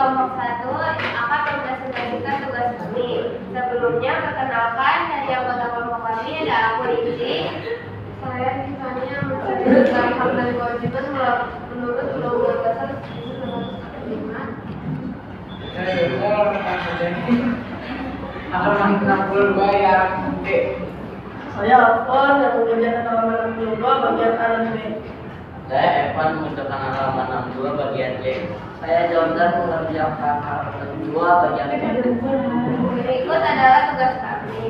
kelompok 1 akan mempresentasikan tugas kami. Sebelumnya, perkenalkan dari anggota kelompok kami ada aku Rinci. Saya misalnya mencari hak dan kewajiban menurut Undang-Undang Dasar 1945. Saya juga halaman 62 yang D. Saya Alfon yang mengerjakan halaman 62 bagian A dan B. Saya Evan mengerjakan halaman 62 bagian C. Saya Jordan mengerjakan halaman 2 bagian B. Berikut adalah tugas kami.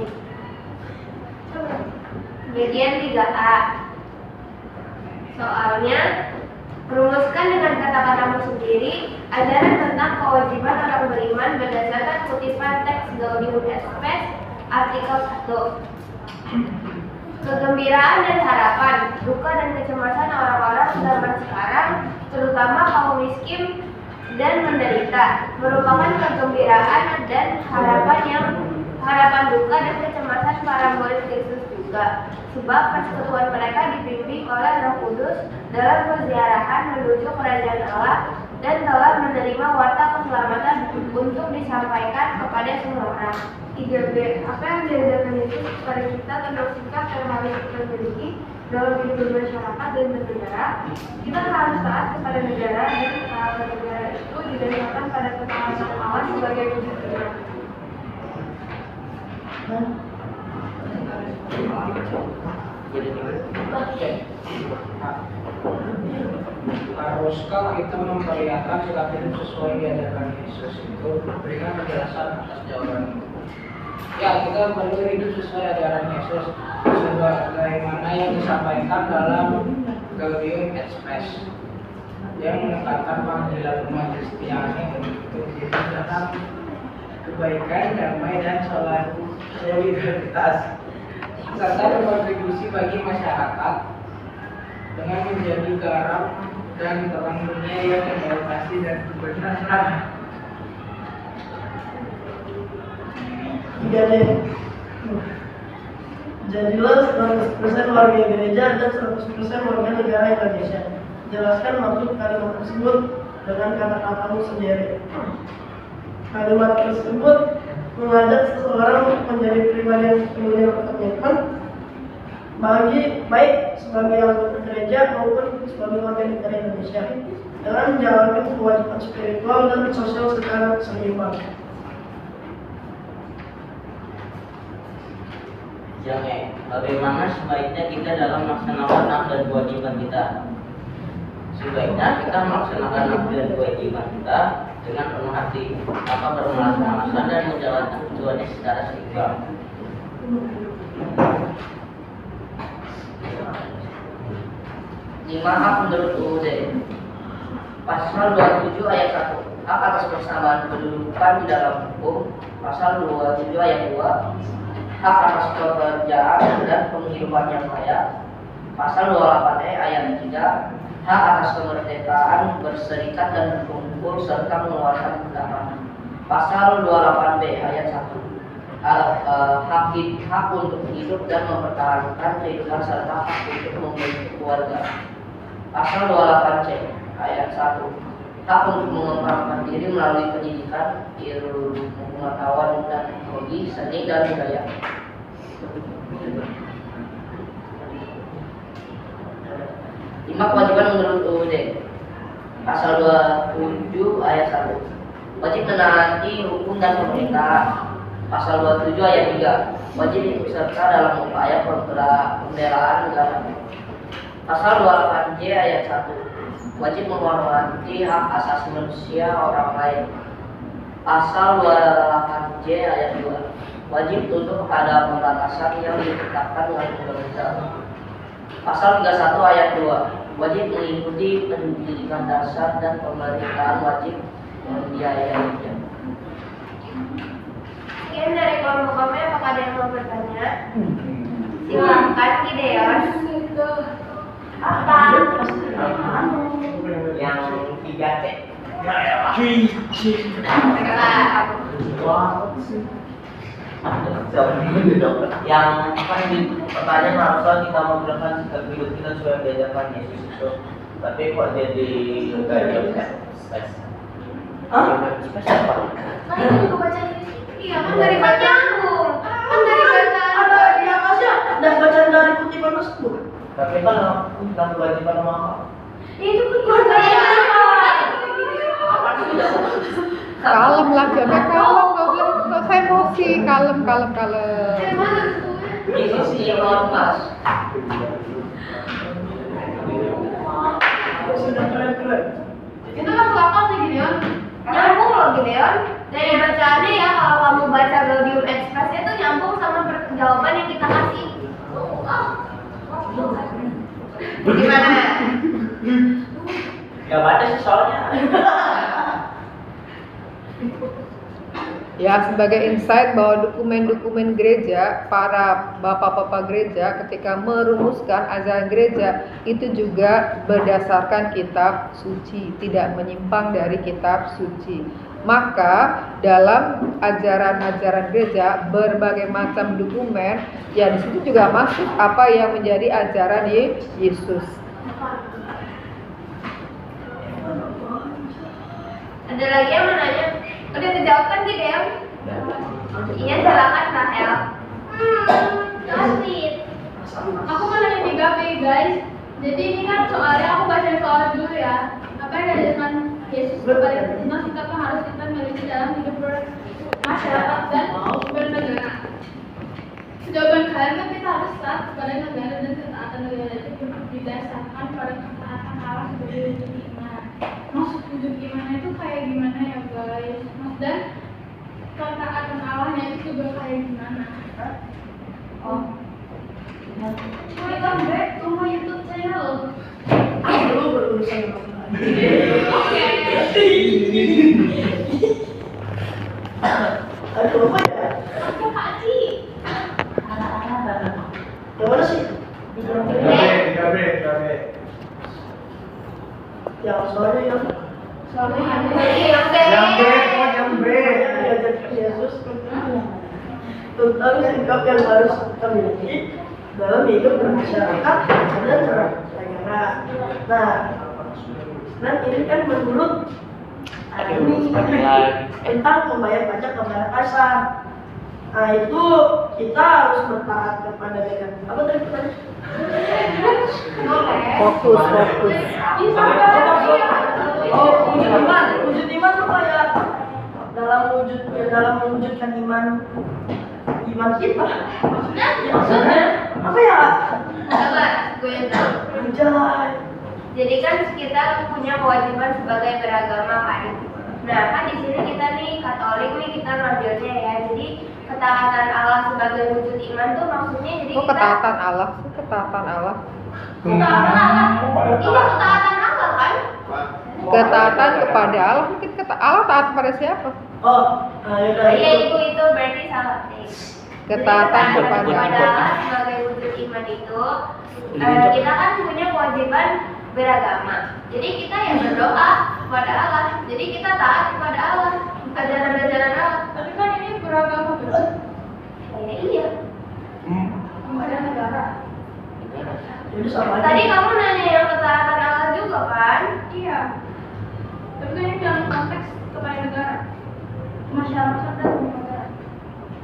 Bagian 3A. Soalnya, rumuskan dengan kata-katamu sendiri ajaran tentang kewajiban orang beriman berdasarkan kutipan teks Gaudium et Spes artikel 1. Kegembiraan dan harapan, duka dan kecemasan orang-orang zaman sekarang, terutama kaum miskin dan menderita, merupakan kegembiraan dan harapan duka dan kecemasan para murid Kristus juga. Sebab persekutuan mereka dibimbing oleh Roh Kudus dalam perziarahan menuju kerajaan Allah dan telah menerima warta keselamatan untuk disampaikan kepada semua orang. 3B. Apa yang diajarkan Yesus kepada kita tentang sikap yang harus kita miliki dalam hidup masyarakat dan bernegara? Kita harus taat kepada negara dan ketaatan negara itu didasarkan pada ketaatan Allah sebagai wujud iman. Haruskah kita memperlihatkan sikap hidup sesuai diajarkan Yesus itu? Berikan penjelasan atas jawaban itu. Ya, kita perlu hidup sesuai ajaran Yesus sebagaimana yang disampaikan dalam Gaudium et Spes yang menekankan panggilan umat Kristiani untuk hidup dalam kebaikan, damai, dan solidaritas serta berkontribusi bagi masyarakat dengan menjadi garam dan terang dunia yang membawa kasih dan kebenaran. 3D. Jadilah 100% warga gereja dan 100% warga negara Indonesia. Jelaskan maksud kalimat tersebut dengan kata-katamu sendiri. Kalimat tersebut mengajak seseorang menjadi pribadi yang sepenuhnya berkomitmen baik sebagai anggota gereja maupun sebagai warga negara Indonesia dengan menjalankan kewajiban spiritual dan sosial secara seimbang. Yang E. Bagaimana sebaiknya kita dalam melaksanakan hak dan kewajiban kita? Sebaiknya kita melaksanakan hak dan kewajiban kita dengan penuh hati, tanpa bermalas-malasan dan menjalankan tujuannya secara seimbang. Lima hak menurut UUD. Pasal 27 ayat 1. Hak atas persamaan kedudukan di dalam hukum. Pasal 27 ayat 2. Hak atas pekerjaan dan penghidupan yang layak. Pasal 28E ayat 3. Hak atas kemerdekaan berserikat dan berkumpul serta mengeluarkan pendapat. Pasal 28B ayat 1. Hak untuk hidup dan mempertahankan kehidupan serta hak untuk membentuk keluarga. Pasal 28C ayat 1. Hak untuk mengembangkan diri melalui pendidikan, ilmu pengetahuan dan teknologi, seni dan budaya. Lima kewajiban menurut UUD. Pasal 27 ayat 1. Wajib menaati hukum dan pemerintah. Pasal 27 ayat 3. Wajib ikut serta dalam upaya pembelaan negara. Pasal 28J ayat 1. Wajib menghormati hak asasi manusia orang lain. Pasal 28J ayat 2. Wajib tunduk kepada pembatasan yang ditetapkan oleh undang-undang. Pasal 31 ayat 2. Wajib mengikuti pendidikan dasar dan pemerintahan wajib membiayainya. Sekian dari kelompok kami, apakah ada yang mau bertanya? Silakan Gideon. Apa? Yang 3C. Yang kan di pertanyaan harusnya kita menggunakan sikap hidup kita sesuai diajarkan Yesus itu, tapi kok jadi Gaudium et Spes? Nah itu juga baca di sini. Iya kan dari baca nyambung. Kan dari baca. Ada di atasnya dan bacaan dari kutipan tersebut. Tapi kan bukan kewajiban sama Itu kan keluarga. Kalem lah, jangan kalem, nggak usah emosi, kalem. Ini sih yang lawan kelas. Sudah keren. Itu masuk akal sih Gideon. Nyambung loh Gideon. Dari bacaannya ya kalau kamu baca Gaudium et Spes itu nyambung sama jawaban yang kita kasih. Gimana? Gak baca sih soalnya. Ya, sebagai insight bahwa dokumen-dokumen gereja, para bapak-bapak gereja ketika merumuskan ajaran gereja itu juga berdasarkan kitab suci, tidak menyimpang dari kitab suci. Maka dalam ajaran-ajaran gereja berbagai macam dokumen, ya di situ juga masuk apa yang menjadi ajaran Yesus. Ada lagi yang mau nanya? Udah dijawab kan Gideon? Iya silakan Rahel. Asli. Aku mau nanya nih guys. Jadi ini kan soalnya aku baca soal dulu ya. Apa yang ada dengan Yesus kepada kita kan harus kita miliki dalam hidup bermasyarakat dan bernegara. Jawaban kalian kan kita harus taat kepada negara dan ketaatan negara itu didasarkan pada ketaatan Allah sebagai wujud iman. Maksud wujud iman itu kayak gimana ya guys? Dan ketaatan Allahnya itu juga kayak gimana? Oh. Welcome back to my YouTube channel. Aku dulu berurusan dengan Aduh, apa ya? Aku Kak Ci. Yang mana sih? Yang soalnya yang Yang B. diajarkan Yesus tentang sikap yang harus kita miliki dalam hidup bermasyarakat dan bernegara. Nah, ini kan menurut ini tentang membayar pajak kepada kasar. Nah itu kita harus bertaat kepada negara. Apa tadi pertanyaan? Fokus. Oh, wujud iman apa ya? Dalam mewujudkan iman kita. Maksudnya apa ya? Sabar, gue yang tahu. Anjay. Jadi kan kita punya kewajiban sebagai beragama kan. Nah kan di sini kita nih Katolik nih kita ngambilnya ya. Jadi ketaatan Allah sebagai wujud iman tuh maksudnya jadi Kok kita ketaatan Allah? Ketaatan Allah. Iya ketaatan Allah kan. Ketaatan kepada Allah, mungkin Allah taat kepada siapa? Oh, yaudah Iya itu berarti salah. Ketaatan Jadi, kepada Allah sebagai wujud iman itu kita kan punya kewajiban beragama. Jadi kita ya berdoa kepada Allah. Jadi kita taat kepada Allah, ajaran-ajaran Allah. Tapi kan ini beragama betul. Iya. Kepada negara. Jadi sama aja. Tadi kamu nanya yang ketaatan Allah juga kan? Iya. Tapi kan ini dalam konteks kepada negara. Masyarakat dan negara.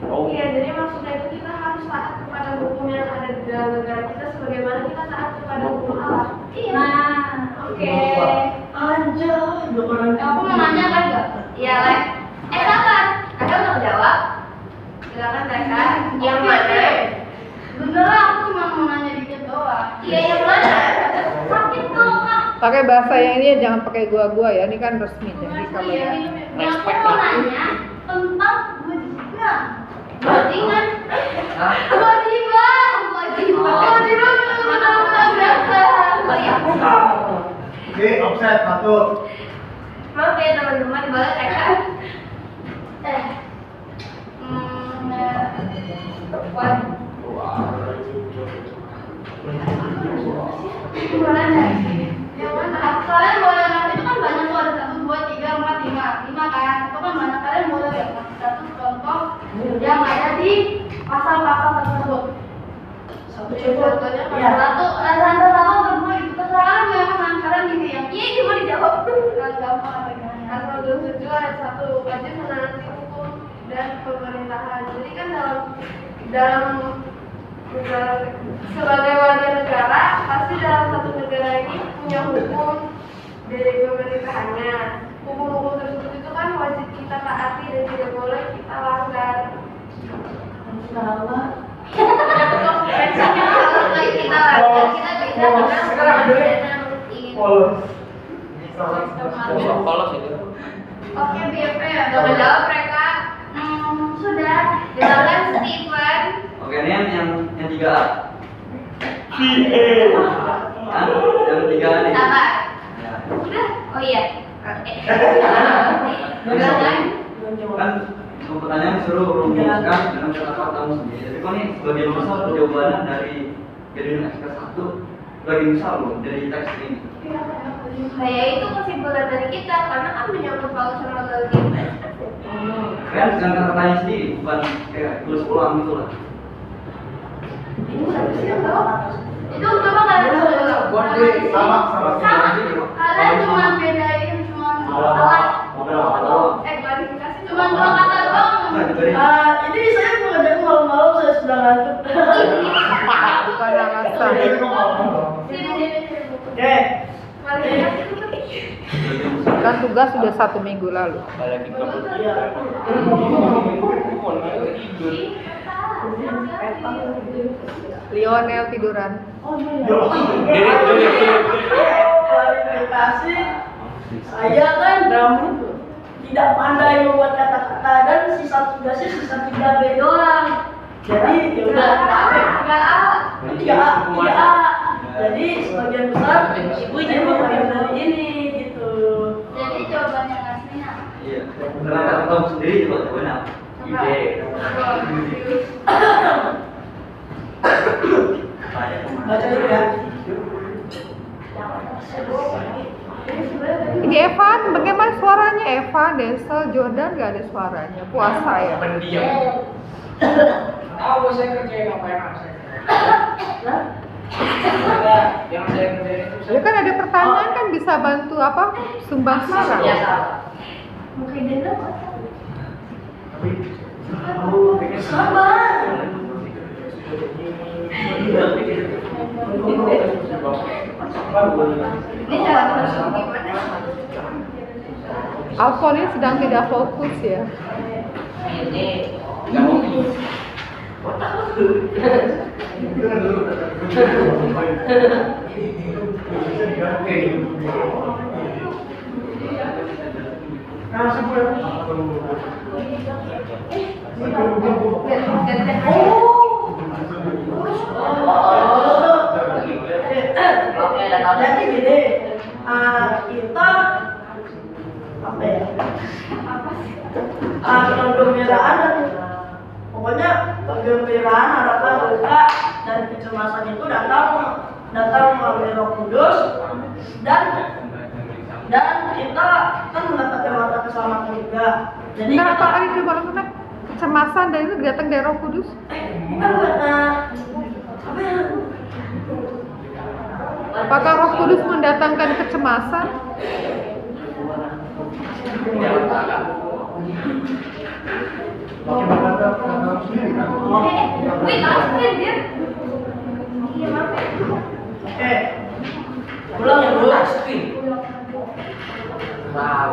Oh. Iya, jadi maksudnya itu kita harus taat kepada hukum yang ada di dalam negara kita sebagaimana kita taat kepada hukum Allah. Iya. Nah, oke. Anjay, udah orang. Aku mau nanya kan enggak? Iya, Lek. Sabar. Ada udah jawab? Silakan Reka. Yang mana? Beneran aku cuma mau nanya dikit doang. Iya, yang mana? Sakit tuh, Kak. pakai bahasa yang ini, jangan pakai gua ya, ini kan resmi. Jadi kalau ya Aku mau nanya tentang wajibnya. Bajingan. Hah? Kewajiban benar-benar berasa. Oke, offset satu. Maaf ya teman-teman, boleh Reka. Gimana nih? Yang mana? Kalian boleh ngasih itu kan banyak tuh, ada 1, 2, 3, 4, 5 kan? Itu kan banyak, kalian boleh ngasih satu contoh yang ada di pasal-pasal tersebut. Satu Contohnya Iya. Satu, ada satu berdua itu terserah kalian yang kalian gitu ya. Iya, cuma dijawab. Gampang apa gimana? Asal 27 ayat 1 wajib menaati hukum dan pemerintahan. Jadi kan dalam negara, sebagai warga negara pasti dalam satu negara ini punya hukum dari pemerintahannya. Hukum-hukum tersebut itu kan wajib kita taati dan tidak boleh kita langgar. Konsekuensinya kalau kita langgar kita bisa kena pidana ingin. Polos itu. Oke, BFP ya, udah menjawab mereka. Sudah. Dengarkan Steven. Oke, ini yang 3A. Yang 3A nih. Sabar. Ya. Udah? Oh iya. Kan pertanyaan suruh rumuskan dengan kata-katamu sendiri. Tapi kok nih sebagai misal jawabannya dari Express 1 sebagai misal loh dari teks ini. Kayak itu kesimpulan dari kita karena kan menyangkut paut sama game. Kalian dengan kata-katanya sendiri, bukan kayak tulis ulang gitu lah. Itu coba kalian Sama. kalian cuma bedain cuma alat Klarifikasi cuma 2 kata doang. Ini saya mengajar malam-malam, saya sudah ngantuk. Bukan alasan. Sini. Oke. Klarifikasi itu Kan tugas sudah 1 minggu lalu. Lionel tiduran. Klarifikasi, saya kan tidak pandai membuat kata-kata dan sisa tugasnya sisa 3B doang. Jadi ya udah tiga A. Jadi sebagian besar ibu saya mengambil dari ini gitu. Jadi jawabannya aslinya. Iya. Dengan kata-katamu sendiri juga jawabannya. Ide. Baca dulu ya. Ini Evan, bagaimana suaranya Evan, Denzel, Jordan gak ada suaranya. Puasa ya. Pendiam. Tahu saya kerjain apa yang harus saya kerjain. Ada yang saya kerjain itu Ya kan ada pertanyaan kan bisa bantu apa? Sumbang suara. Ya salah. mungkin dia Sabar. ini cara masuk gimana? Alfon ini sedang tidak fokus ya. Ini oke, udah tahu. Jadi gini, kita apa ya? Kegembiraan dan pokoknya kegembiraan, harapan, duka dan kecemasan itu datang melalui Roh Kudus dan kita kan mendapatkan mata keselamatan juga. Jadi Kenapa kali coba lakukan kecemasan dan itu datang dari Roh Kudus? bukan apa ya? Apakah Roh Kudus mendatangkan kecemasan? Wih, langsung dia. Iya, maaf ya. Oke, ulang ya Bu. Wow.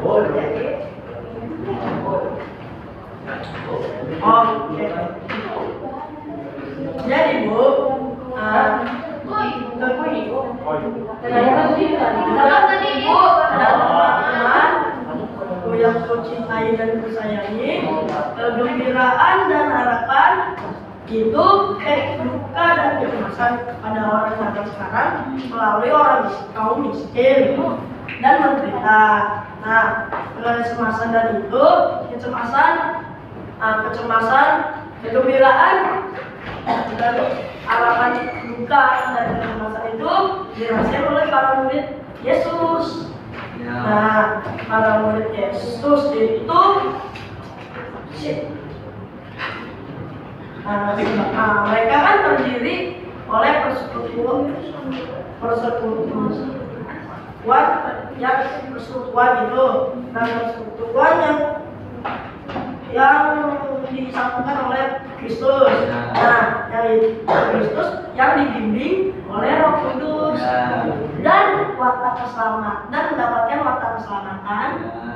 Oke. Jadi Bu, teman-teman yang kucintai dan kusayangi, kegembiraan dan harapan itu duka dan kecemasan pada orang zaman sekarang melalui kaum miskin dan menderita. Nah, kecemasan dan itu kecemasan, kegembiraan dan harapan duka dan kecemasan itu dirasakan oleh para murid Yesus. Nah, para murid Yesus itu mereka kan terdiri oleh persekutuan yang persekutuan gitu. Nah, persekutuan yang disatukan oleh Kristus. Nah, yang Kristus yang dibimbing oleh Roh Kudus dan waktu keselamatan dan mendapatkan waktu keselamatan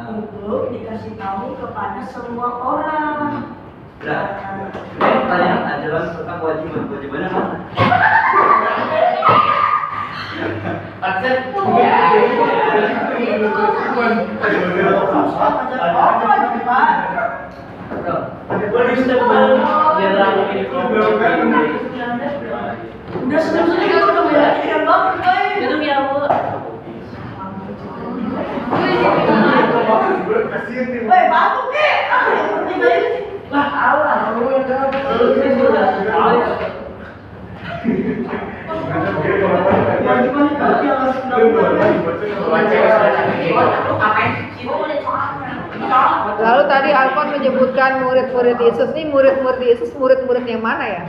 untuk dikasih tahu kepada semua orang. Nah, pertanyaan adalah tentang kewajibannya mana? Udah sebelum-sebelum kita udah meyakinkan banget, guys. Itu ya Bu. Woi, batuk ke? Yang penting aja sih. Lah, Allah, lu yang jawab. Lalu tadi Alfon menyebutkan murid-murid Yesus. Ini murid-murid Yesus, murid-murid yang mana ya?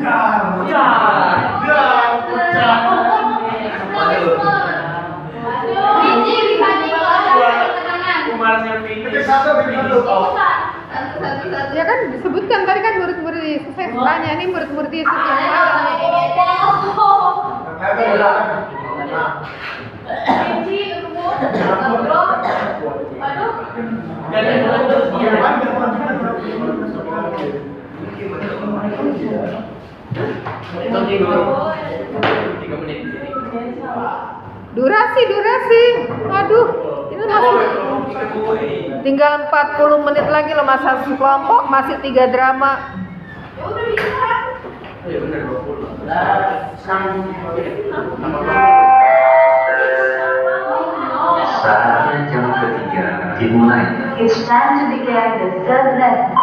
Ya kan disebutkan tadi kan murid-murid Yesus. Saya tanya ini murid-murid Yesus yang mana? Durasi. Aduh, ini masih tinggal 40 menit lagi loh masa kelompok, masih 3 drama. Ya udah bisa. Iya benar 20. Saatnya jam ketiga dimulai. It's time to begin the third lesson.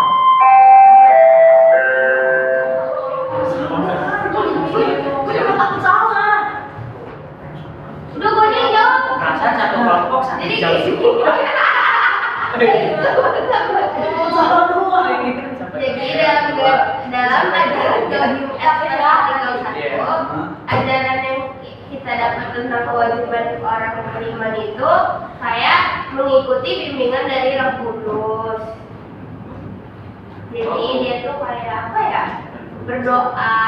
Udah gue aja yang jawab. Perasaan satu kelompok satu Jadi jam. Salah dua. Jadi dalam ajaran Gaudium et Spes artikel 1, ajaran yang kita dapat tentang kewajiban orang beriman itu kayak mengikuti bimbingan dari Roh Kudus. Jadi dia tuh kayak apa ya? Berdoa.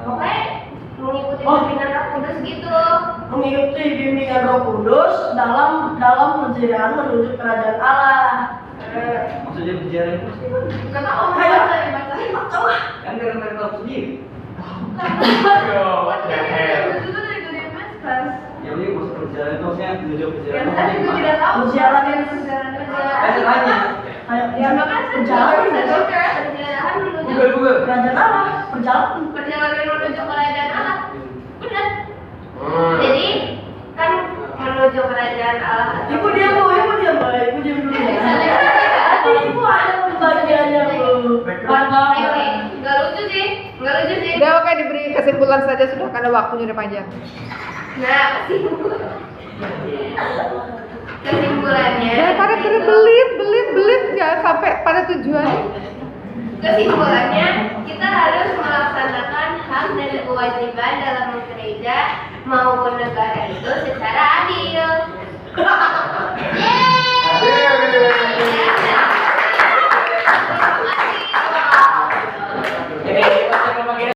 Pokoknya mengikuti bimbingan Roh Kudus gitu. Mengikuti bimbingan Roh Kudus dalam perjalanan menuju kerajaan Allah. Maksudnya bicara itu sih Kenapa Kayak baca? kan gara-gara tahu sendiri. Itu dari Gaudium et Spes. Ya ini maksud perjalanan itu maksudnya menuju perjalanan. Yang tadi gue tidak tahu. Perjalanan yang Perjalanan. Saya tanya. kayak Ya makanya perjalanan perjalanan menuju kerajaan Allah, perjalanan. perjalanan menuju kerajaan Allah. Benar. Jadi kan menuju kerajaan Allah. Ibu diam dulu. Ibu diam dulu ya. Tadi ibu ada pembagiannya bu. Nggak lucu sih. Udah oke, diberi kesimpulan saja sudah karena waktunya udah panjang. Nah, kesimpulannya. Daripada berbelit nggak sampai pada tujuannya. Kesimpulannya, kita harus melaksanakan hak dan kewajiban dalam gereja maupun negara itu secara adil.